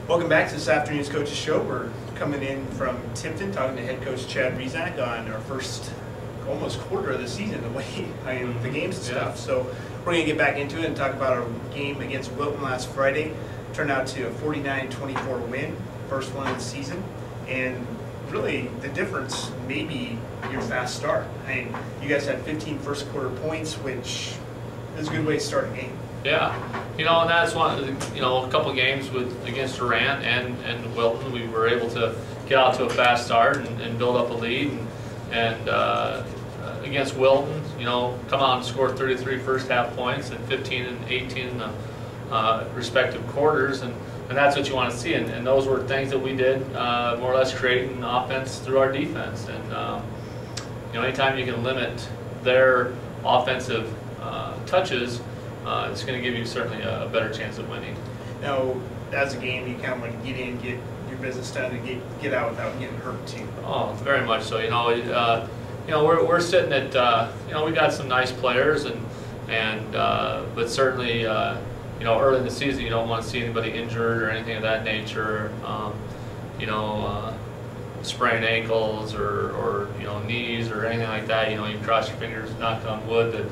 Welcome back to this afternoon's Coaches Show. We're coming in from Tipton, talking to head coach Chad Rizak on our first almost quarter of the season, the games and stuff. So we're going to get back into it and talk about our game against Wilton last Friday. Turned out to a 49-24 win, first one of the season. And really, the difference may be your fast start. You guys had 15 first quarter points, which is a good way to start a game. Yeah, and that's one. A couple of games against Durant and Wilton, we were able to get out to a fast start and build up a lead. And against Wilton, come out and score 33 first half points and 15 and 18 in the respective quarters, and that's what you want to see. And those were things that we did, more or less creating offense through our defense. And anytime you can limit their offensive touches, it's going to give you certainly a better chance of winning. Now, as a game, you kind of want to get in, get your business done, and get out without getting hurt too. Oh, very much so. We're sitting at we got some nice players, but certainly early in the season you don't want to see anybody injured or anything of that nature. Sprained ankles or knees or anything like that. You cross your fingers, knock on wood that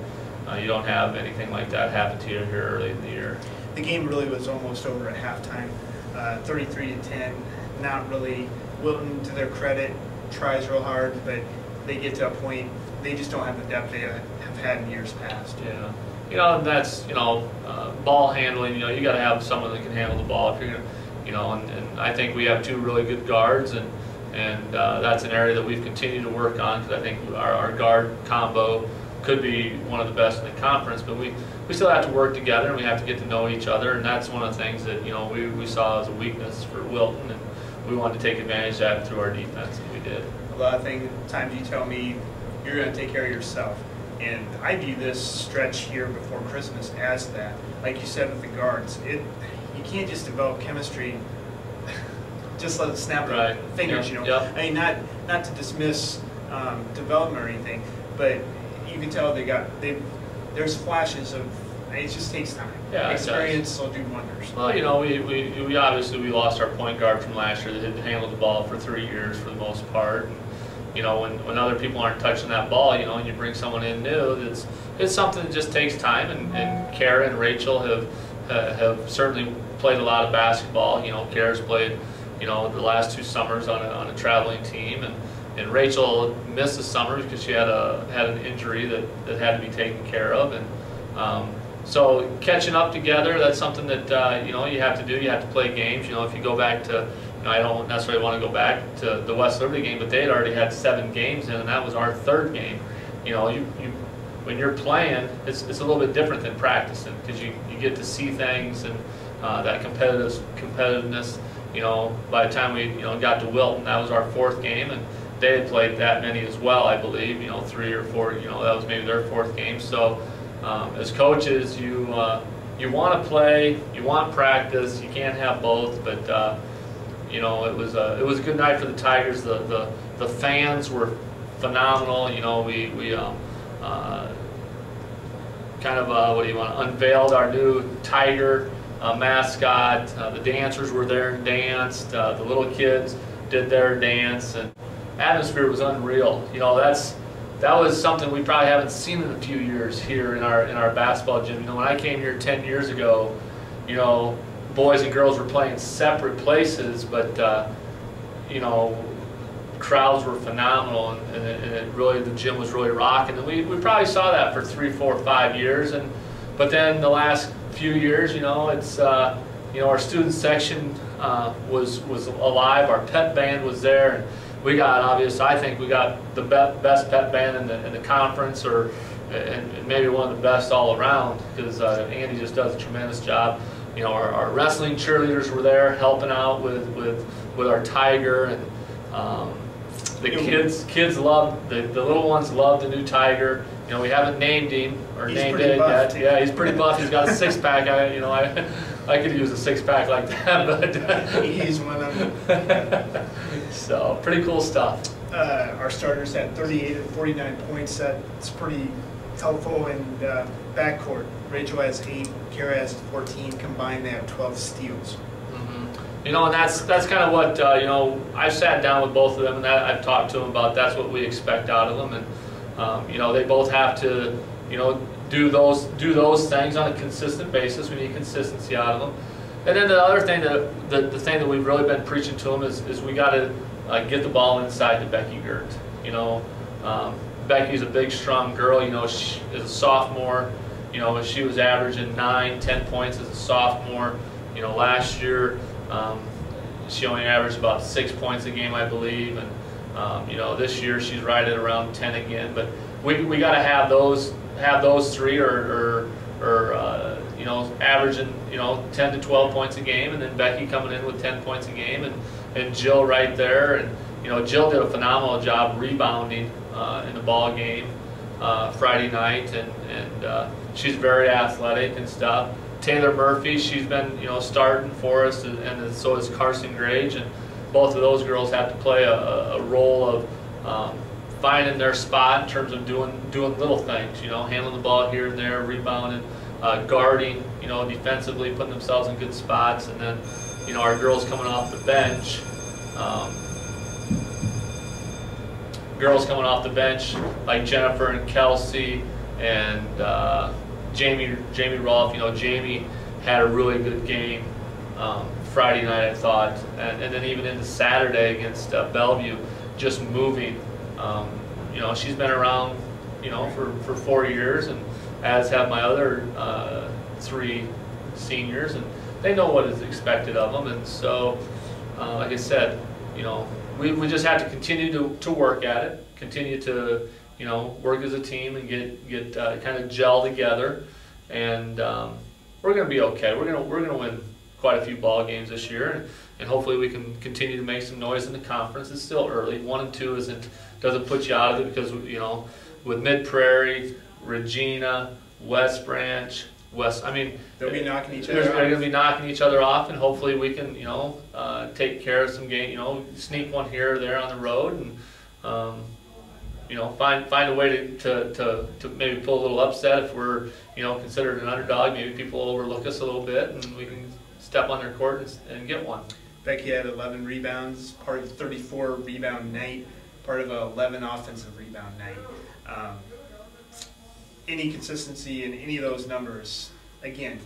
you don't have anything like that happen to you here early in the year. The game really was almost over at halftime, 33-10. Not really. Wilton, to their credit, tries real hard, but they get to a point they just don't have the depth they have had in years past. Yeah, that's ball handling. You got to have someone that can handle the ball. If you're gonna, and I think we have two really good guards, and that's an area that we've continued to work on, because I think our guard combo could be one of the best in the conference, but we still have to work together, and we have to get to know each other, and that's one of the things that we saw as a weakness for Wilton, and we wanted to take advantage of that through our defense, and we did. A lot of times you tell me you're going to take care of yourself, and I view this stretch here before Christmas as that. Like you said with the guards, you can't just develop chemistry just let it snap right. Fingers, Yep. Not to dismiss development or anything, but you can tell there's flashes of, it just takes time. Yeah, experience will do wonders. Well, we obviously lost our point guard from last year that had handled the ball for 3 years for the most part. And, when other people aren't touching that ball, and you bring someone in new, it's something that just takes time. And Kara and Rachel have certainly played a lot of basketball. Kara's played the last 2 summers on a traveling team, and Rachel missed the summer because she had an injury that had to be taken care of, and so catching up together, that's something that you have to do. You have to play games. If you go back to, I don't necessarily want to go back to the West Liberty game, but they had already had 7 games in, and that was our 3rd game. When you're playing, it's a little bit different than practicing, because you get to see things and that competitiveness. By the time we got to Wilton, that was our 4th game, and they had played that many as well, I believe. 3 or 4. That was maybe their 4th game. So as coaches, you want to play, you want practice. You can't have both, but it was a good night for the Tigers. The fans were phenomenal. We unveiled our new Tiger mascot. The dancers were there and danced. The little kids did their dance, and atmosphere was unreal. That was something we probably haven't seen in a few years here in our basketball gym. When I came here 10 years ago, boys and girls were playing separate places, but crowds were phenomenal, and the gym was really rocking. And we probably saw that for 3, 4, 5 years, but then the last few years, it's our student section was alive. Our pep band was there, and I think we got the best pep band in the conference, and maybe one of the best all around, because Andy just does a tremendous job. Our wrestling cheerleaders were there helping out with our Tiger, and the kids love the little ones love the new Tiger. We haven't named him or named it yet. Yeah, he's pretty buff. He's got a 6-pack. I could use a 6-pack like that, but he's one of them. So pretty cool stuff. Our starters had 38 and 49 points. That's pretty helpful in backcourt. Rachel has 8, Kara has 14. Combined, they have 12 steals. And that's kind of what I've sat down with both of them, and I've talked to them about. That's what we expect out of them, and they both have to do those things on a consistent basis. We need consistency out of them. And then the other thing the thing that we've really been preaching to them is we got to get the ball inside to Becky Gert. Becky's a big, strong girl. She is a sophomore. She was averaging 9-10 points as a sophomore. Last year she only averaged about 6 points a game, I believe, and this year she's right at around 10 again. But we got to have those three or averaging 10 to 12 points a game, and then Becky coming in with 10 points a game, and Jill right there. And Jill did a phenomenal job rebounding in the ball game Friday night, and she's very athletic and stuff. Taylor Murphy, she's been starting for us, and so is Carson Grage, and both of those girls have to play a role of finding their spot in terms of doing little things, handling the ball here and there, rebounding, guarding, defensively, putting themselves in good spots, and then our girls coming off the bench. Girls coming off the bench like Jennifer and Kelsey and Jamie Rolfe. Jamie had a really good game Friday night, I thought, and then even into Saturday against Bellevue, just moving. She's been around for 4 years, and as have my other 3 seniors, and they know what is expected of them. And so, like I said, we just have to continue to work at it, continue to work as a team and get kind of gel together, and we're going to be okay. We're going to win quite a few ball games this year, and hopefully we can continue to make some noise in the conference. It's still early. 1 and 2 doesn't put you out of it, because with Mid Prairie, Regina, West Branch, they'll be knocking each other off. They're going to be knocking each other off, and hopefully we can take care of some game, sneak one here or there on the road, and find a way to maybe pull a little upset if we're considered an underdog. Maybe people overlook us a little bit, and we can step on their court and get one. Becky had 11 rebounds, part of the 34 rebound night, part of a 11 offensive rebound night. Any consistency in any of those numbers, again,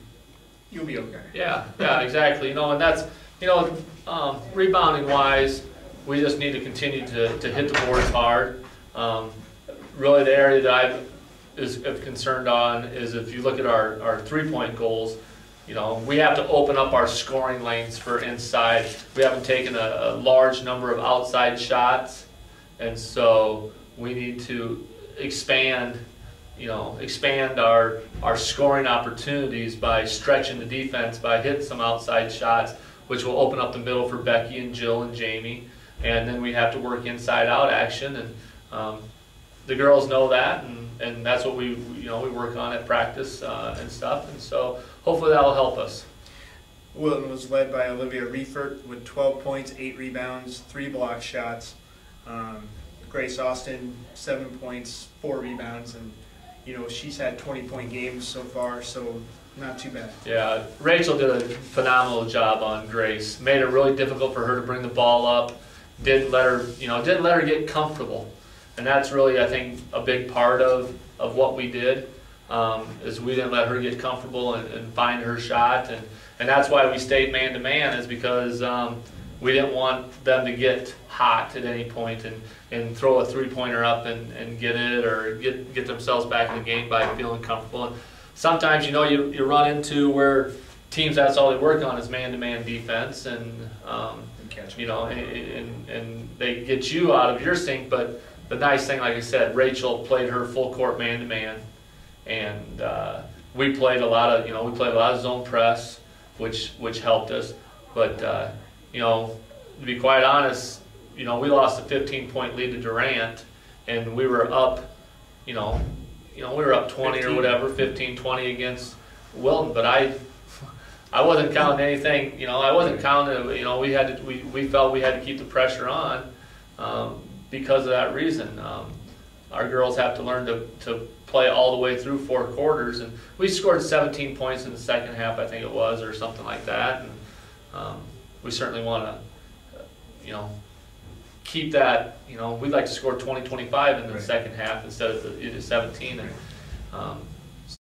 you'll be okay. Yeah, exactly. And that's rebounding wise, we just need to continue to hit the boards hard. Really, the area that I'm concerned on is if you look at our 3-point goals. We have to open up our scoring lanes for inside. We haven't taken a large number of outside shots, and so we need to expand our scoring opportunities by stretching the defense, by hitting some outside shots, which will open up the middle for Becky and Jill and Jamie. And then we have to work inside-out action, and the girls know that, and that's what we work on at practice and stuff. And so hopefully that will help us. Wilton was led by Olivia Riefert with 12 points, 8 rebounds, 3 block shots. Grace Austin, 7 points, 4 rebounds, and she's had 20-point games so far, so not too bad. Yeah, Rachel did a phenomenal job on Grace. Made it really difficult for her to bring the ball up. Didn't let her get comfortable, and that's really, I think, a big part of what we did. Is we didn't let her get comfortable and find her shot, and that's why we stayed man-to-man, is because we didn't want them to get hot at any point and throw a 3-pointer up and get it, or get themselves back in the game by feeling comfortable. And sometimes you run into where teams, that's all they work on is man-to-man defense, and and they get you out of your sync. But the nice thing, like I said, Rachel played her full court man-to-man, and we played a lot of zone press, which helped us. But to be quite honest, we lost a 15-point lead to Durant, and we were up, we were up 20 or whatever, 15-20 against Wilton. But I wasn't counting anything. I wasn't counting. We felt we had to keep the pressure on because of that reason. Our girls have to learn to play all the way through 4 quarters, and we scored 17 points in the second half, I think it was, or something like that. And we certainly want to, keep that. We'd like to score 20, 25 in the Right. second half instead of the 17. And